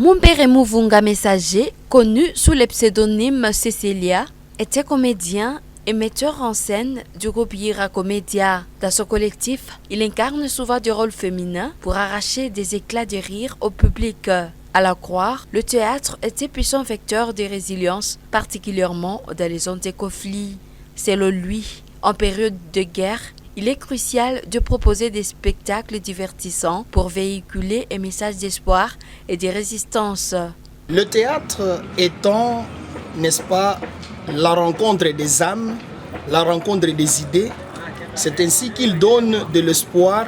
Mumbere Muvunga Messager, connu sous le pseudonyme Cécilia, était comédien et metteur en scène du groupe Yira Comédia. Dans ce collectif, il incarne souvent des rôles féminins pour arracher des éclats de rire au public. À la croire, le théâtre était puissant vecteur de résilience, particulièrement dans les zones de conflit. Selon lui, en période de guerre, il est crucial de proposer des spectacles divertissants pour véhiculer un message d'espoir et de résistance. Le théâtre étant, n'est-ce pas, la rencontre des âmes, la rencontre des idées, c'est ainsi qu'il donne de l'espoir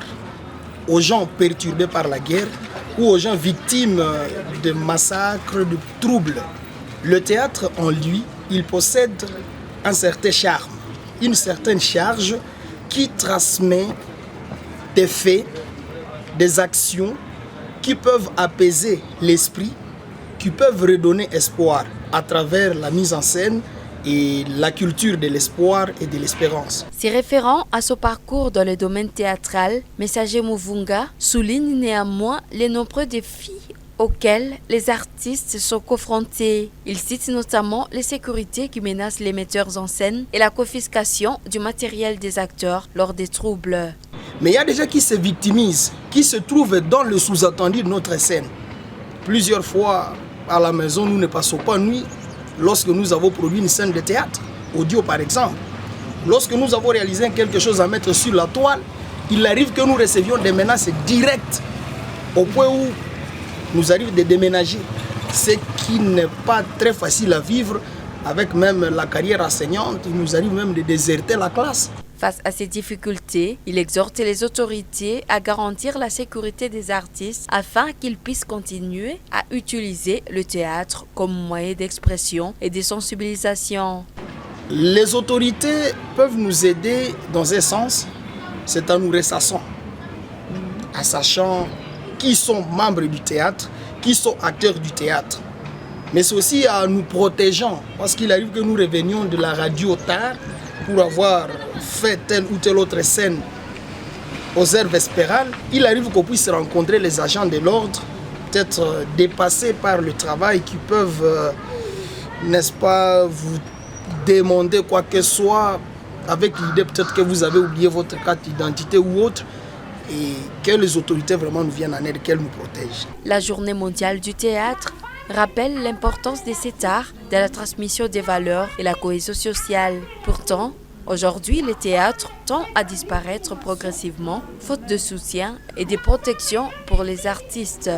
aux gens perturbés par la guerre ou aux gens victimes de massacres, de troubles. Le théâtre en lui, il possède un certain charme, une certaine charge qui transmet des faits, des actions qui peuvent apaiser l'esprit, qui peuvent redonner espoir à travers la mise en scène et la culture de l'espoir et de l'espérance. Se référant à son parcours dans le domaine théâtral, Messager Muvunga souligne néanmoins les nombreux défis auxquels les artistes sont confrontés. Il cite notamment les sécurités qui menacent les metteurs en scène et la confiscation du matériel des acteurs lors des troubles. Mais il y a des gens qui se victimisent, qui se trouvent dans le sous-attendu de notre scène. Plusieurs fois à la maison, nous ne passons pas nuit lorsque nous avons produit une scène de théâtre, audio par exemple. Lorsque nous avons réalisé quelque chose à mettre sur la toile, il arrive que nous recevions des menaces directes au point où nous arrive de déménager, ce qui n'est pas très facile à vivre avec même la carrière enseignante. Il nous arrive même de déserter la classe. Face à ces difficultés, il exhorte les autorités à garantir la sécurité des artistes afin qu'ils puissent continuer à utiliser le théâtre comme moyen d'expression et de sensibilisation. Les autorités peuvent nous aider dans un sens, c'est en nous ressassant, en sachant qui sont membres du théâtre, qui sont acteurs du théâtre. Mais c'est aussi en nous protégeant, parce qu'il arrive que nous revenions de la radio tard pour avoir fait telle ou telle autre scène aux heures vespérales. Il arrive qu'on puisse rencontrer les agents de l'ordre, peut-être dépassés par le travail, qui peuvent, n'est-ce pas, vous demander quoi que ce soit, avec l'idée peut-être que vous avez oublié votre carte d'identité ou autre, et que les autorités vraiment nous viennent en aide, qu'elles nous protègent. La journée mondiale du théâtre rappelle l'importance de cet art dans la transmission des valeurs et la cohésion sociale. Pourtant, aujourd'hui, le théâtre tend à disparaître progressivement, faute de soutien et de protection pour les artistes.